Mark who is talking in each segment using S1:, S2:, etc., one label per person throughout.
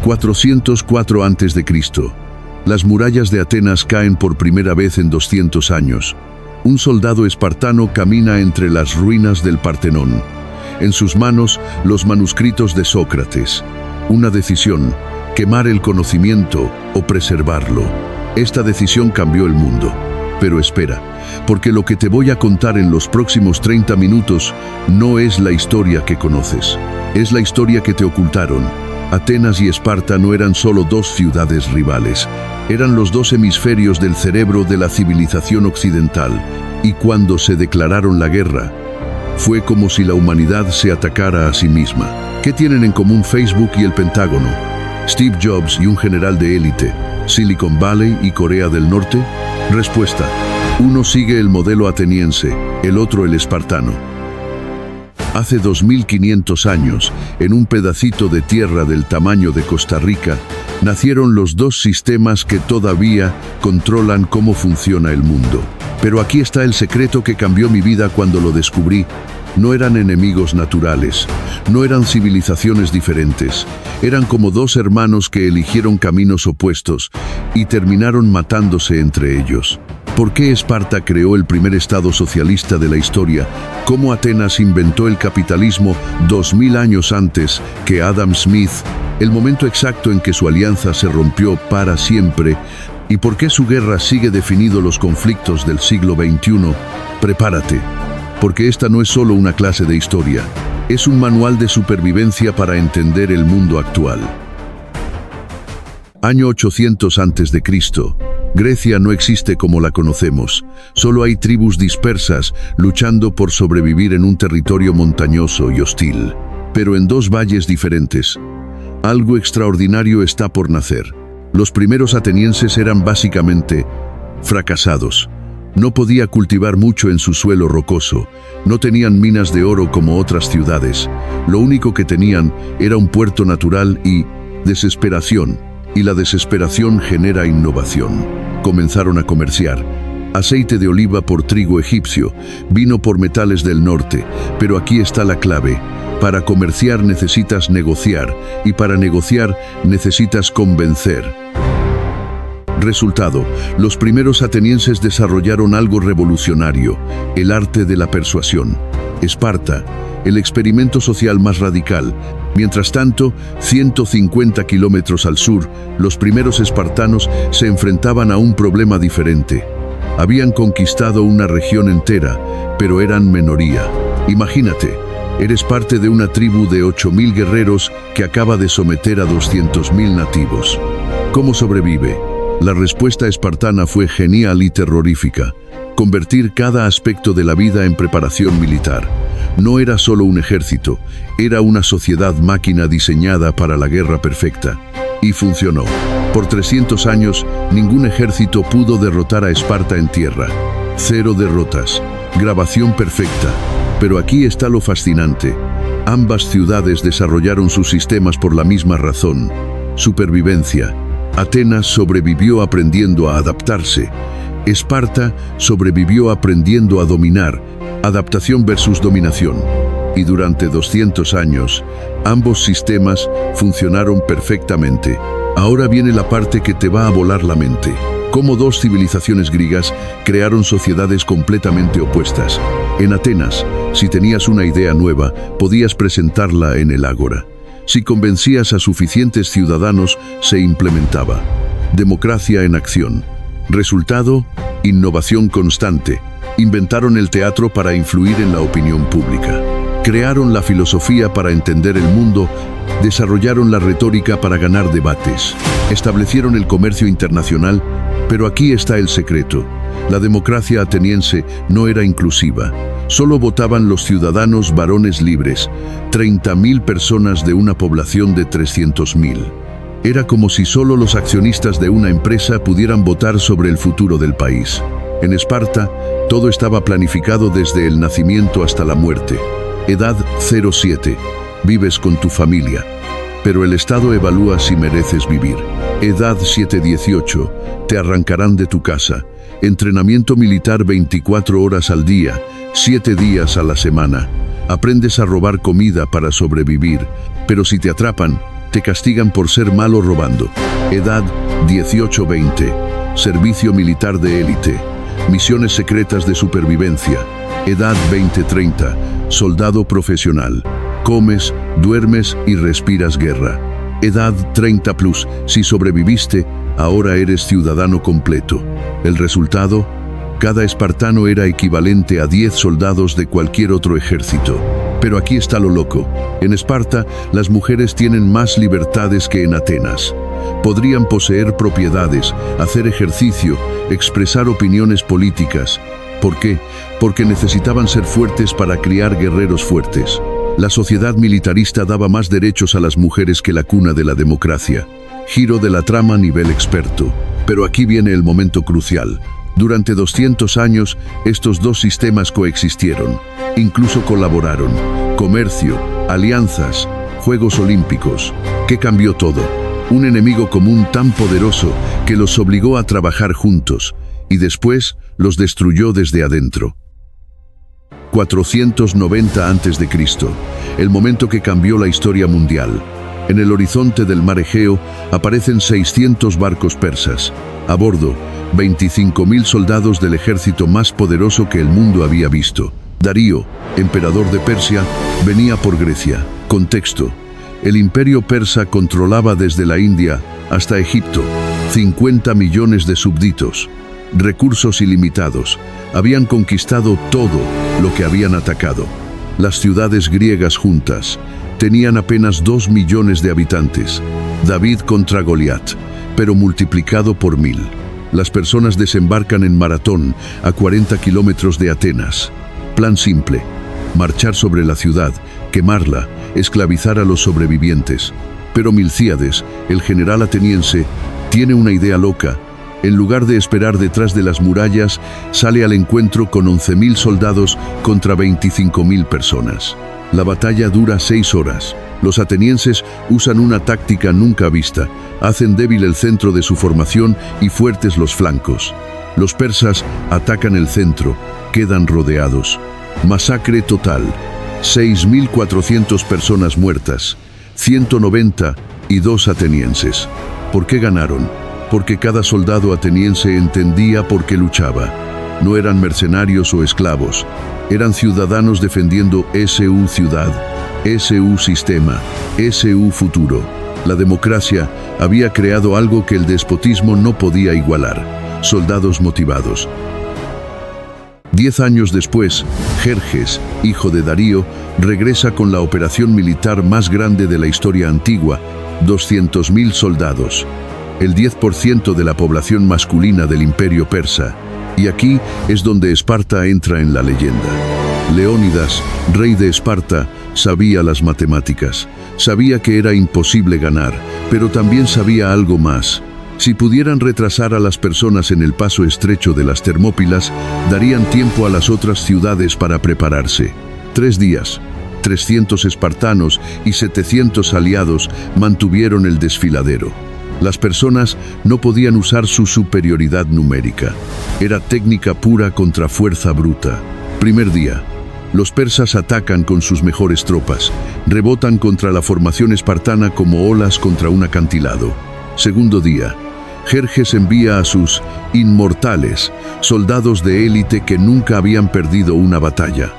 S1: 404 a.C. Las murallas de Atenas caen por primera vez en 200 años. Un soldado espartano camina entre las ruinas del Partenón. En sus manos, los manuscritos de Sócrates. Una decisión: quemar el conocimiento o preservarlo. Esta decisión cambió el mundo. Pero espera, porque lo que te voy a contar en los próximos 30 minutos no es la historia que conoces. Es la historia que te ocultaron. Atenas y Esparta no eran solo dos ciudades rivales. Eran los dos hemisferios del cerebro de la civilización occidental. Y cuando se declararon la guerra, fue como si la humanidad se atacara a sí misma. ¿Qué tienen en común Facebook y el Pentágono? Steve Jobs y un general de élite. Silicon Valley y Corea del Norte. Respuesta: uno sigue el modelo ateniense, el otro el espartano. Hace 2500 años, en un pedacito de tierra del tamaño de Costa Rica, nacieron los dos sistemas que todavía controlan cómo funciona el mundo. Pero aquí está el secreto que cambió mi vida cuando lo descubrí. No eran enemigos naturales, no eran civilizaciones diferentes. Eran como dos hermanos que eligieron caminos opuestos y terminaron matándose entre ellos. ¿Por qué Esparta creó el primer estado socialista de la historia? ¿Cómo Atenas inventó el capitalismo 2000 años antes que Adam Smith? El momento exacto en que su alianza se rompió para siempre. ¿Y por qué su guerra sigue definiendo los conflictos del siglo XXI? Prepárate, porque esta no es solo una clase de historia. Es un manual de supervivencia para entender el mundo actual. Año 800 a.C. Grecia no existe como la conocemos. Solo hay tribus dispersas luchando por sobrevivir en un territorio montañoso y hostil. Pero en dos valles diferentes. Algo extraordinario está por nacer. Los primeros atenienses eran básicamente fracasados. No podía cultivar mucho en su suelo rocoso. No tenían minas de oro como otras ciudades. Lo único que tenían era un puerto natural y desesperación. Y la desesperación genera innovación. Comenzaron a comerciar. Aceite de oliva por trigo egipcio, vino por metales del norte. Pero aquí está la clave. Para comerciar necesitas negociar, y para negociar necesitas convencer. Resultado: los primeros atenienses desarrollaron algo revolucionario, el arte de la persuasión. Esparta, el experimento social más radical. Mientras tanto, 150 kilómetros al sur, los primeros espartanos se enfrentaban a un problema diferente. Habían conquistado una región entera, pero eran minoría. Imagínate, eres parte de una tribu de 8000 guerreros que acaba de someter a 200.000 nativos. ¿Cómo sobrevive? La respuesta espartana fue genial y terrorífica. Convertir cada aspecto de la vida en preparación militar. No era solo un ejército, era una sociedad máquina diseñada para la guerra perfecta. Y funcionó. Por 300 años, ningún ejército pudo derrotar a Esparta en tierra. 0 derrotas. Grabación perfecta. Pero aquí está lo fascinante. Ambas ciudades desarrollaron sus sistemas por la misma razón: supervivencia. Atenas sobrevivió aprendiendo a adaptarse. Esparta sobrevivió aprendiendo a dominar. Adaptación versus dominación. Y durante 200 años, ambos sistemas funcionaron perfectamente. Ahora viene la parte que te va a volar la mente. Cómo dos civilizaciones griegas crearon sociedades completamente opuestas. En Atenas, si tenías una idea nueva, podías presentarla en el ágora. Si convencías a suficientes ciudadanos, se implementaba. Democracia en acción. Resultado: innovación constante. Inventaron el teatro para influir en la opinión pública. Crearon la filosofía para entender el mundo. Desarrollaron la retórica para ganar debates. Establecieron el comercio internacional. Pero aquí está el secreto. La democracia ateniense no era inclusiva. Solo votaban los ciudadanos varones libres, 30.000 personas de una población de 300.000. Era como si solo los accionistas de una empresa pudieran votar sobre el futuro del país. En Esparta, todo estaba planificado desde el nacimiento hasta la muerte. Edad 07. Vives con tu familia. Pero el Estado evalúa si mereces vivir. Edad 7-18. Te arrancarán de tu casa. Entrenamiento militar 24 horas al día, 7 días a la semana. Aprendes a robar comida para sobrevivir. Pero si te atrapan, Te castigan por ser malo robando. Edad 18-20. Servicio militar de élite. Misiones secretas de supervivencia. Edad 20-30. Soldado profesional. Comes, duermes y respiras guerra. Edad 30+. Si sobreviviste, ahora eres ciudadano completo. El resultado: cada espartano era equivalente a 10 soldados de cualquier otro ejército. Pero aquí está lo loco. En Esparta, las mujeres tienen más libertades que en Atenas. Podrían poseer propiedades, hacer ejercicio, expresar opiniones políticas. ¿Por qué? Porque necesitaban ser fuertes para criar guerreros fuertes. La sociedad militarista daba más derechos a las mujeres que la cuna de la democracia. Giro de la trama a nivel experto. Pero aquí viene el momento crucial. Durante 200 años, estos dos sistemas coexistieron. Incluso colaboraron. Comercio, alianzas, Juegos Olímpicos. ¿Qué cambió todo? Un enemigo común tan poderoso que los obligó a trabajar juntos y después los destruyó desde adentro. 490 a.C., el momento que cambió la historia mundial. En el horizonte del mar Egeo aparecen 600 barcos persas. A bordo, 25.000 soldados del ejército más poderoso que el mundo había visto. Darío, emperador de Persia, venía por Grecia. Contexto: el imperio persa controlaba desde la India hasta Egipto 50 millones de súbditos, recursos ilimitados. Habían conquistado todo lo que habían atacado. Las ciudades griegas juntas tenían apenas 2 millones de habitantes. David contra Goliat, pero multiplicado por 1000. Las personas desembarcan en Maratón, a 40 kilómetros de Atenas. Plan simple: marchar sobre la ciudad, quemarla, esclavizar a los sobrevivientes. Pero Milcíades, el general ateniense, tiene una idea loca. En lugar de esperar detrás de las murallas, sale al encuentro con 11.000 soldados contra 25.000 personas. La batalla dura 6 horas. Los atenienses usan una táctica nunca vista. Hacen débil el centro de su formación y fuertes los flancos. Los persas atacan el centro, quedan rodeados. Masacre total. 6.400 personas muertas, 192 atenienses. ¿Por qué ganaron? Porque cada soldado ateniense entendía por qué luchaba. No eran mercenarios o esclavos. Eran ciudadanos defendiendo SU ciudad, SU sistema, SU futuro. La democracia había creado algo que el despotismo no podía igualar: soldados motivados. 10 años después, Jerjes, hijo de Darío, regresa con la operación militar más grande de la historia antigua: 200.000 soldados. El 10% de la población masculina del imperio persa. Y aquí es donde Esparta entra en la leyenda. Leónidas, rey de Esparta, sabía las matemáticas. Sabía que era imposible ganar, pero también sabía algo más. Si pudieran retrasar a las personas en el paso estrecho de las Termópilas, darían tiempo a las otras ciudades para prepararse. 3 días, 300 espartanos y 700 aliados mantuvieron el desfiladero. Las personas no podían usar su superioridad numérica. Era técnica pura contra fuerza bruta. Primer día. Los persas atacan con sus mejores tropas. Rebotan contra la formación espartana como olas contra un acantilado. Segundo día. Jerjes envía a sus inmortales, soldados de élite que nunca habían perdido una batalla.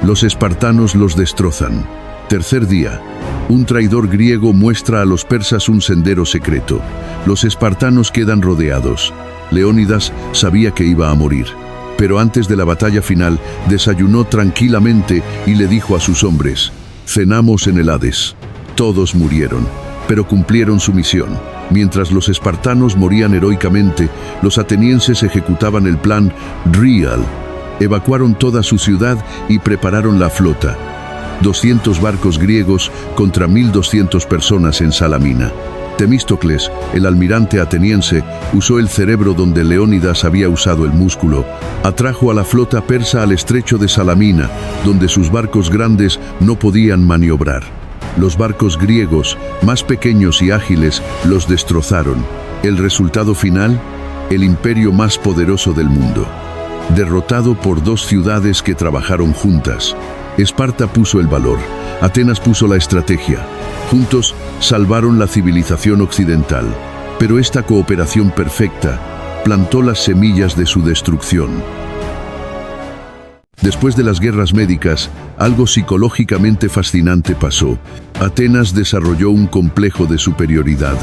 S1: Los espartanos los destrozan. Tercer día. Un traidor griego muestra a los persas un sendero secreto. Los espartanos quedan rodeados. Leónidas sabía que iba a morir. Pero antes de la batalla final, desayunó tranquilamente y le dijo a sus hombres: cenamos en el Hades. Todos murieron, pero cumplieron su misión. Mientras los espartanos morían heroicamente, los atenienses ejecutaban el plan Real. Evacuaron toda su ciudad y prepararon la flota. 200 barcos griegos contra 1.200 personas en Salamina. Temístocles, el almirante ateniense, usó el cerebro donde Leónidas había usado el músculo. Atrajo a la flota persa al estrecho de Salamina, donde sus barcos grandes no podían maniobrar. Los barcos griegos, más pequeños y ágiles, los destrozaron. El resultado final: el imperio más poderoso del mundo. Derrotado por 2 ciudades que trabajaron juntas. Esparta puso el valor, Atenas puso la estrategia. Juntos salvaron la civilización occidental. Pero esta cooperación perfecta plantó las semillas de su destrucción. Después de las guerras médicas, algo psicológicamente fascinante pasó. Atenas desarrolló un complejo de superioridad.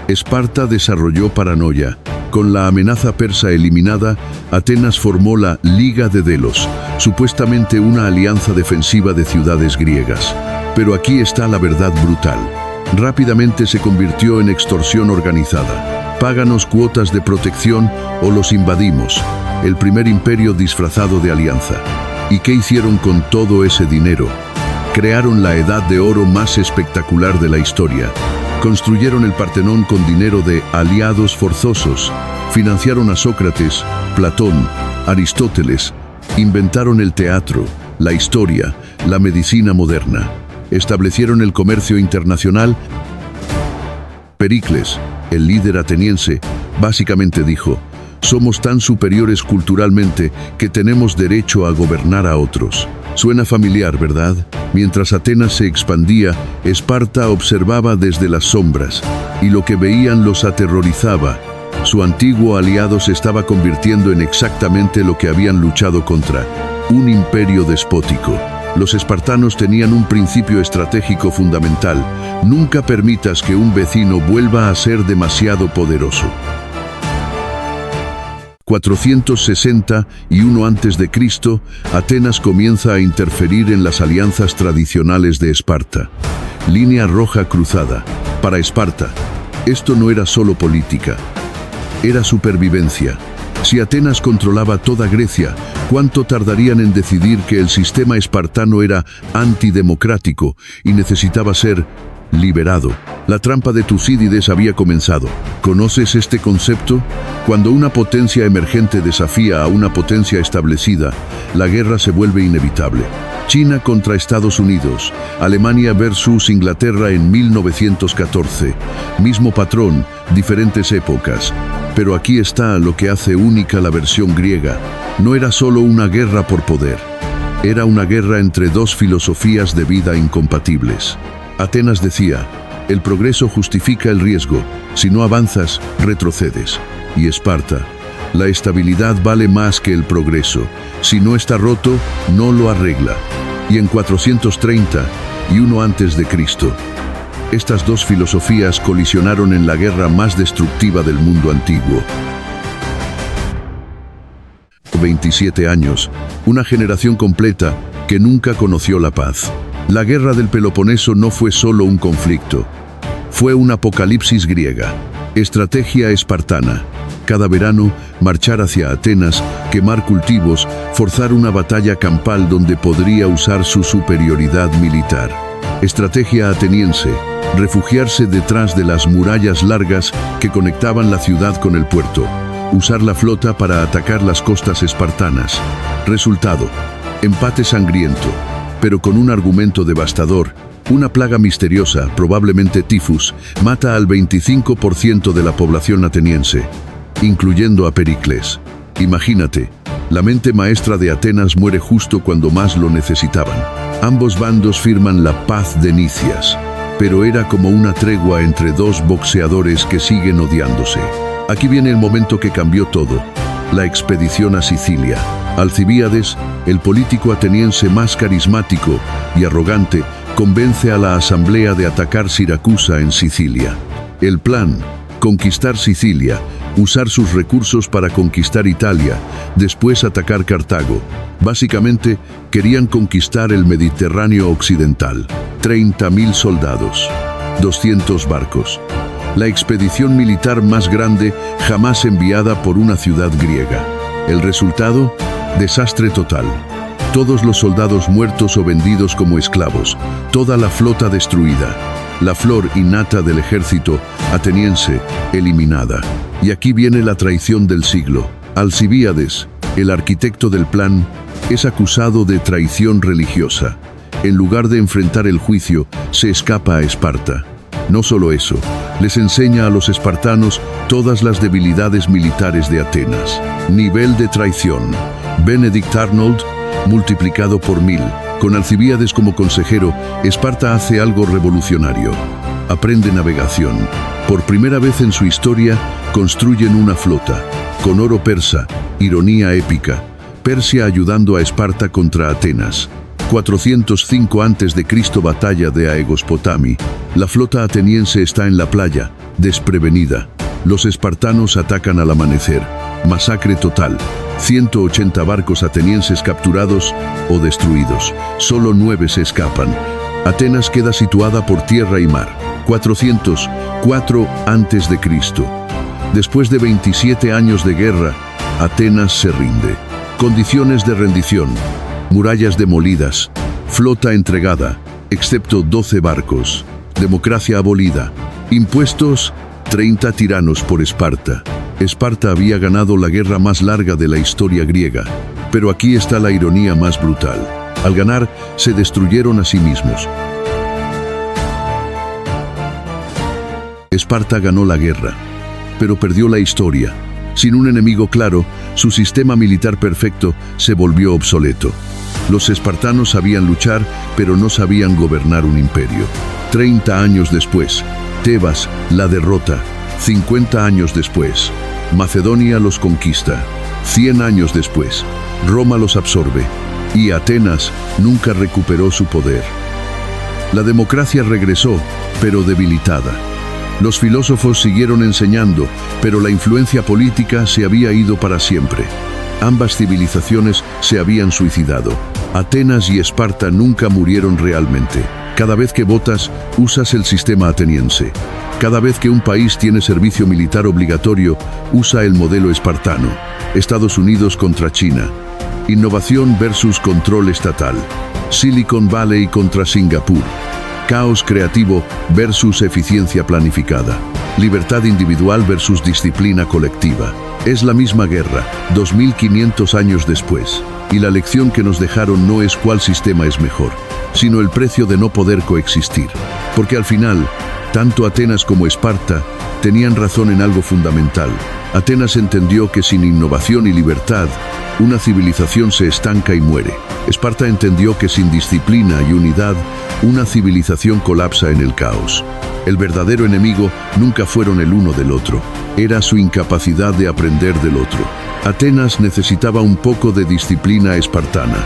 S1: Esparta desarrolló paranoia. Con la amenaza persa eliminada, Atenas formó la Liga de Delos, supuestamente una alianza defensiva de ciudades griegas. Pero aquí está la verdad brutal. Rápidamente se convirtió en extorsión organizada. Páganos cuotas de protección o los invadimos. El primer imperio disfrazado de alianza. ¿Y qué hicieron con todo ese dinero? Crearon la edad de oro más espectacular de la historia. Construyeron el Partenón con dinero de aliados forzosos. Financiaron a Sócrates, Platón, Aristóteles. Inventaron el teatro, la historia, la medicina moderna. Establecieron el comercio internacional. Pericles, el líder ateniense, básicamente dijo: somos tan superiores culturalmente que tenemos derecho a gobernar a otros. Suena familiar, ¿verdad? Mientras Atenas se expandía, Esparta observaba desde las sombras, y lo que veían los aterrorizaba. Su antiguo aliado se estaba convirtiendo en exactamente lo que habían luchado contra: un imperio despótico. Los espartanos tenían un principio estratégico fundamental: nunca permitas que un vecino vuelva a ser demasiado poderoso. 461 a.C., Atenas comienza a interferir en las alianzas tradicionales de Esparta. Línea roja cruzada. Para Esparta, esto no era solo política, era supervivencia. Si Atenas controlaba toda Grecia, ¿cuánto tardarían en decidir que el sistema espartano era antidemocrático y necesitaba ser liberado? La trampa de Tucídides había comenzado. ¿Conoces este concepto? Cuando una potencia emergente desafía a una potencia establecida, la guerra se vuelve inevitable. China contra Estados Unidos, Alemania versus Inglaterra en 1914. Mismo patrón, diferentes épocas. Pero aquí está lo que hace única la versión griega. No era solo una guerra por poder. Era una guerra entre dos filosofías de vida incompatibles. Atenas decía: el progreso justifica el riesgo. Si no avanzas, retrocedes. Y Esparta: la estabilidad vale más que el progreso. Si no está roto, no lo arregla. Y en 431 a.C., estas dos filosofías colisionaron en la guerra más destructiva del mundo antiguo. 27 años, una generación completa que nunca conoció la paz. La guerra del Peloponeso no fue solo un conflicto, fue un apocalipsis griega. Estrategia espartana. Cada verano, marchar hacia Atenas, quemar cultivos, forzar una batalla campal donde podría usar su superioridad militar. Estrategia ateniense. Refugiarse detrás de las murallas largas que conectaban la ciudad con el puerto. Usar la flota para atacar las costas espartanas. Resultado: empate sangriento, pero con un argumento devastador. Una plaga misteriosa, probablemente tifus, mata al 25% de la población ateniense, incluyendo a Pericles. Imagínate, la mente maestra de Atenas muere justo cuando más lo necesitaban. Ambos bandos firman la paz de Nicias, pero era como una tregua entre dos boxeadores que siguen odiándose. Aquí viene el momento que cambió todo: la expedición a Sicilia. Alcibíades, el político ateniense más carismático y arrogante, convence a la asamblea de atacar Siracusa en Sicilia. El plan: conquistar Sicilia, usar sus recursos para conquistar Italia, después atacar Cartago. Básicamente, querían conquistar el Mediterráneo occidental. 30.000 soldados, 200 barcos. La expedición militar más grande jamás enviada por una ciudad griega. El resultado: desastre total. Todos los soldados muertos o vendidos como esclavos, toda la flota destruida. La flor innata del ejército ateniense eliminada. Y aquí viene la traición del siglo. Alcibíades, el arquitecto del plan, es acusado de traición religiosa. En lugar de enfrentar el juicio, se escapa a Esparta. No solo eso, les enseña a los espartanos todas las debilidades militares de Atenas. Nivel de traición: Benedict Arnold multiplicado por 1000. Con Alcibíades como consejero, Esparta hace algo revolucionario. Aprende navegación. Por primera vez en su historia, construyen una flota. Con oro persa, ironía épica. Persia ayudando a Esparta contra Atenas. 405 a.C. Batalla de Aegospotami. La flota ateniense está en la playa, desprevenida. Los espartanos atacan al amanecer. Masacre total. 180 barcos atenienses capturados o destruidos. Solo 9 se escapan. Atenas queda situada por tierra y mar. 404 a.C. Después de 27 años de guerra, Atenas se rinde. Condiciones de rendición. Murallas demolidas. Flota entregada, excepto 12 barcos. Democracia abolida. Impuestos, 30 tiranos por Esparta. Esparta había ganado la guerra más larga de la historia griega. Pero aquí está la ironía más brutal. Al ganar, se destruyeron a sí mismos. Esparta ganó la guerra, pero perdió la historia. Sin un enemigo claro, su sistema militar perfecto se volvió obsoleto. Los espartanos sabían luchar, pero no sabían gobernar un imperio. 30 años después, Tebas la derrota. 50 años después, Macedonia los conquista. 100 años después, Roma los absorbe. Y Atenas nunca recuperó su poder. La democracia regresó, pero debilitada. Los filósofos siguieron enseñando, pero la influencia política se había ido para siempre. Ambas civilizaciones se habían suicidado. Atenas y Esparta nunca murieron realmente. Cada vez que votas, usas el sistema ateniense. Cada vez que un país tiene servicio militar obligatorio, usa el modelo espartano. Estados Unidos contra China. Innovación versus control estatal. Silicon Valley contra Singapur. Caos creativo versus eficiencia planificada. Libertad individual versus disciplina colectiva. Es la misma guerra, 2500 años después. Y la lección que nos dejaron no es cuál sistema es mejor, sino el precio de no poder coexistir. Porque al final, tanto Atenas como Esparta tenían razón en algo fundamental. Atenas entendió que sin innovación y libertad, una civilización se estanca y muere. Esparta entendió que sin disciplina y unidad, una civilización colapsa en el caos. El verdadero enemigo nunca fueron el uno del otro, era su incapacidad de aprender del otro. Atenas necesitaba un poco de disciplina espartana.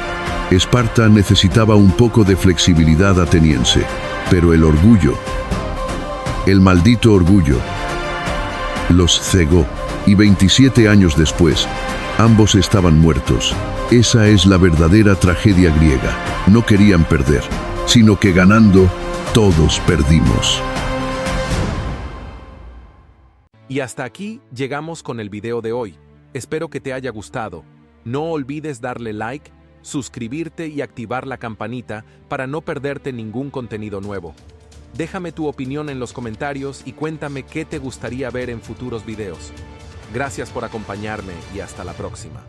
S1: Esparta necesitaba un poco de flexibilidad ateniense. Pero el orgullo, el maldito orgullo, los cegó. Y 27 años después, ambos estaban muertos. Esa es la verdadera tragedia griega. No querían perder, sino que ganando, todos perdimos.
S2: Y hasta aquí llegamos con el video de hoy. Espero que te haya gustado. No olvides darle like, suscribirte y activar la campanita para no perderte ningún contenido nuevo. Déjame tu opinión en los comentarios y cuéntame qué te gustaría ver en futuros videos. Gracias por acompañarme y hasta la próxima.